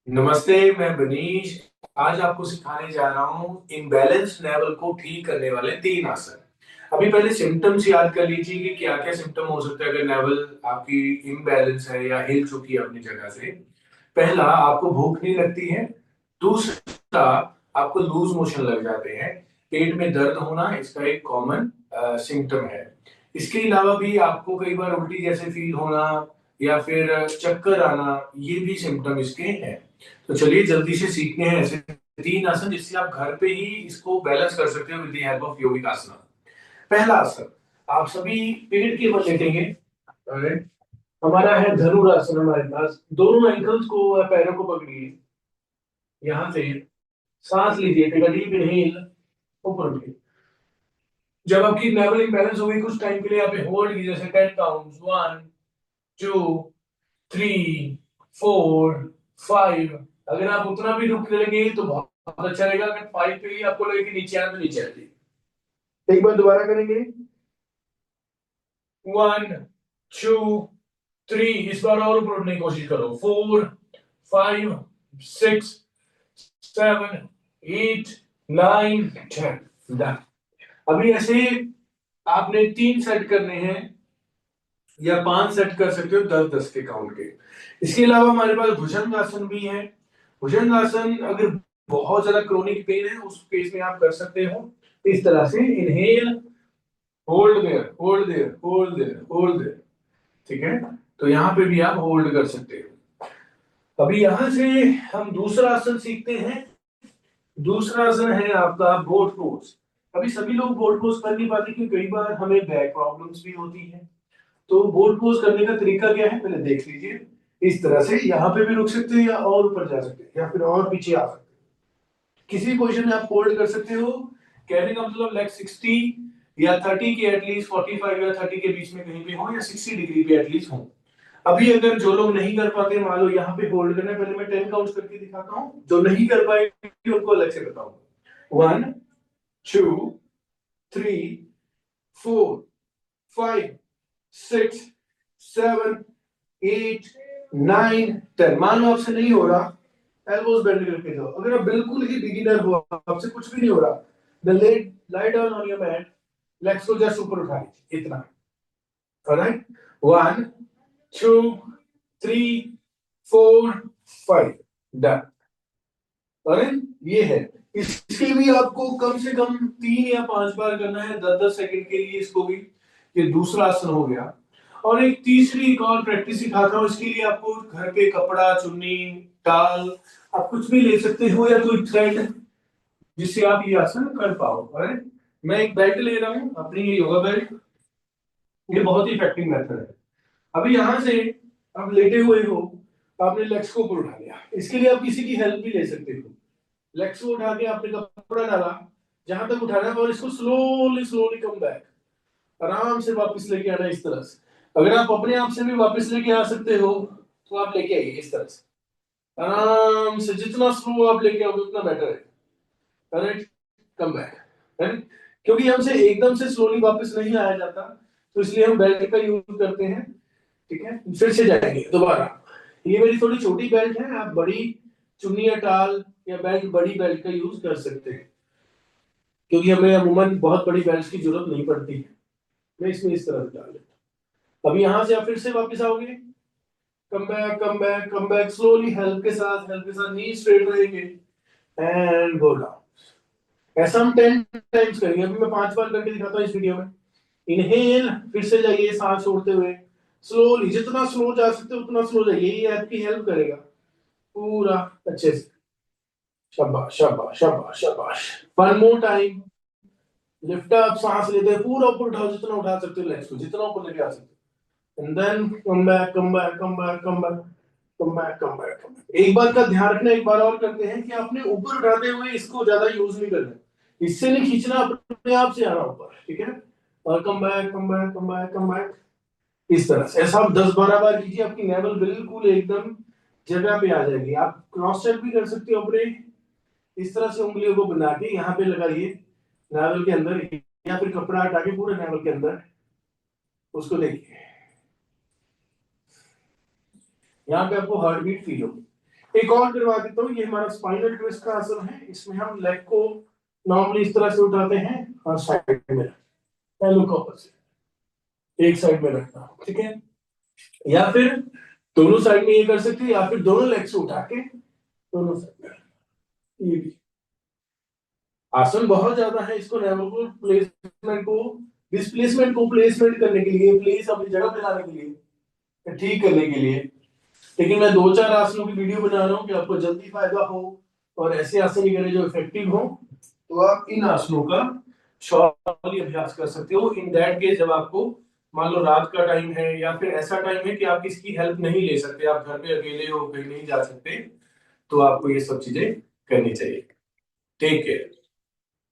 नमस्ते। मैं बनीश आज आपको सिखाने जा रहा हूँ इम्बैलेंस नेवल को ठीक करने वाले 3 आसन। अभी पहले सिम्टम्स याद कर लीजिए कि क्या क्या सिम्टम हो सकते हैं अगर नेवल आपकी इम्बैलेंस है या हिल चुकी है अपनी जगह से। पहला, आपको भूख नहीं लगती है। दूसरा, आपको लूज मोशन लग जाते हैं। पेट में दर्द होना इसका एक कॉमन सिम्टम है। इसके अलावा भी आपको कई बार उल्टी जैसे फील होना या फिर चक्कर आना, ये भी सिम्टम इसके हैं। तो चलिए जल्दी से सीखते हैं ऐसे 3 आसन जिससे आप घर पे ही इसको बैलेंस कर सकते हो with the help of yogic आसन। पहला आसन, आप सभी पेट के बल लेटेंगे। Alright? हमारा है धनुरासन। हमारे पास दोनों एंकल्स को या पैरों को पकड़िए, यहाँ से सांस लीजिए, टेक अ डीप इनहेल, ऊपर उठिए। जब आपकी लेवल इम्बैलेंस हो गई कुछ टाइम के लिए आप होल्ड कीजिए, जैसे 10 काउंट्स, 1 2 3 4 5। अगर आप उतना भी रुक लेंगे तो बहुत अच्छा रहेगा। अगर 5 पे ही आपको लगे कि नीचे आना तो नीचे आ जाइए। एक बार दोबारा करेंगे, 1 2 3। इस बार और ऊपर उठने की कोशिश करो, 4 5 6 7 8 9 10। डन। अभी ऐसे आपने 3 सेट करने हैं या 5 सेट कर सकते हो 10-10 के काउंट के। इसके अलावा हमारे पास भुजंग आसन भी है। भुजंग आसन अगर बहुत ज्यादा क्रोनिक पेन है उस केस में आप कर सकते हो इस तरह से, inhale, hold their, hold their, hold their, hold their. ठीक है, तो यहाँ पे भी आप होल्ड कर सकते हो। अभी यहाँ से हम दूसरा आसन सीखते हैं। दूसरा आसन है आपका बोट पोज। अभी सभी लोग बोट पोज कर नहीं पाते क्योंकि कई बार हमें बैक प्रॉब्लम्स भी होती है। तो बोट पोज करने का तरीका क्या है पहले देख लीजिए। इस तरह से यहाँ पे भी रुक सकते हैं या और ऊपर जा सकते हैं या फिर और पीछे आ सकते हैं। किसी भी पोजीशन में आप होल्ड कर सकते हो। कहने का मतलब लेग 60 या 30 के एटलीस्ट 45 या 30 के बीच में कहीं पे हो या 60 डिग्री पे एटलीस्ट हो। अभी अगर जो लोग नहीं कर पाते, मान लो यहाँ पे होल्ड करना है, पहले मैं 10 काउंट करके दिखाता हूँ, जो नहीं कर पाएंगे उनको अलग से बताऊंगा। 1 2 3 4 5 6 7 8 9 10। मान लो आपसे नहीं हो रहा, एल्बोस बेंड करके जाओ। अगर आप बिल्कुल ही बिगिनर हो, आपसे कुछ भी नहीं हो रहा, then lie down on your mat, legs को जस्ट ऊपर उठा लीजिए, इतना। ऑलराइट, 1 2 3 4 5। डन। ऑलराइट, ये है। इसके भी आपको कम से कम 3 या 5 बार करना है, 10-10 सेकंड के लिए इसको भी। ये दूसरा आसन हो गया। और एक तीसरी एक और प्रैक्टिस सिखाता हूँ। इसके लिए आपको घर पे कपड़ा, चुन्नी, टाल, आप कुछ भी ले सकते हो या कोई थ्रेड जिससे आप ये आसन कर पाओ। राइट, मैं एक बेल्ट ले रहा हूँ अपनी, ये योगा बेल्ट। ये बहुत ही इफेक्टिव मेथड है। अभी यहां से आप लेटे हुए हो, आपने लेग्स को ऊपर उठा लिया। इसके लिए आप किसी की हेल्प भी ले सकते हो। लेग्स को उठा के आपने कपड़ा डाला जहां तक उठाना है और इसको स्लोली स्लोली कम बैक, आराम से वापस लेके आना इस तरह से। अगर आप अपने आप से भी वापस लेके आ सकते हो तो आप लेके आइए इस तरह से, आराम से। जितना स्लो आप लेके आओगे उतना बेटर है। Correct, come back. करेक्ट, क्योंकि हमसे एकदम से स्लोली वापस नहीं आया जाता, तो इसलिए हम बेल्ट का यूज करते हैं। ठीक है, फिर से जाएंगे दोबारा। ये मेरी थोड़ी छोटी बेल्ट है, आप बड़ी चुन्नी या टाल या बेल्ट, बड़ी बेल्ट का यूज कर सकते हैं क्योंकि हमें अमूमन बहुत बड़ी बेल्ट की जरूरत नहीं पड़ती है। मैं इसमें इस तरह से डाल लेता हूं। अभी यहां से आप फिर से वापस आओगे, कम back, come back, come back, slowly, help के साथ, हेल्प के साथ, नी स्ट्रेट रहेंगे एंड गो डाउन। ऐसा हम 10 टाइम्स करेंगे। अभी मैं 5 बार करके दिखाता हूँ इस वीडियो में। इनहेल, फिर से जाइए सांस छोड़ते हुए, स्लोली, जितना स्लो जा सकते हो उतना स्लो जाइए, ये आपकी हेल्प करेगा पूरा अच्छे से। शाबाश शाबाश शाबाश शाबाश। One more time, lift up, सांस लेते हैं पूरा ऊपर उठाओ, जितना उठा सकते हो लेग्स को, जितना ऊपर लेके आ सकते हो। And then come back, come back, come back, come back, come back, come back, come back. एक बात का ध्यान रखना, एक बार और करते हैं कि आपने ऊपर उठाते हुए इसको ज्यादा यूज नहीं करना, इससे नहीं खींचना, अपने आप से आना ऊपर। ठीक है, और कम back, come back, come back, come back, इस तरह से। ऐसा आप 10-12 बार कीजिए, आपकी नेवल बिल्कुल एकदम जगह पे आ जाएगी। आप क्रॉस चेक भी कर सकते हो अपने, इस तरह से उंगलियों को बना के यहाँ पे लगाइए नेवल के अंदर, या फिर कपड़ा हटा के पूरे नेवल के अंदर उसको देखिए। यहाँ पे आपको हार्ट बीट फील होगी। एक और करवा देता हूँ, ये हमारा स्पाइनल ट्विस्ट का आसन है। इसमें हम लेग को नॉर्मली इस तरह से उठाते हैं और साइड में लुक ऑपोजिट, एक साइड में रखना, ठीक है। या फिर दोनों साइड में ये कर सकते हैं, या फिर दोनों लेग से उठा के दोनों साइड में रखना। ये भी आसन बहुत ज्यादा है, इसको नेवल प्लेसमेंट को डिस्प्लेसमेंट को प्लेसमेंट करने के लिए, प्लेस अपनी जगह पे लाने के लिए, ठीक करने के लिए। लेकिन मैं 2-4 आसनों की वीडियो बना रहा हूँ कि आपको जल्दी फायदा हो और ऐसे आसन ही करें जो इफेक्टिव हो। तो आप इन आसनों का शॉर्टली अभ्यास कर सकते हो। इन दैट केस जब आपको मान लो रात का टाइम है या फिर ऐसा टाइम है कि आप किसी की हेल्प नहीं ले सकते, आप घर पे अकेले हो, कहीं नहीं जा सकते, तो आपको ये सब चीजें करनी चाहिए। Take care.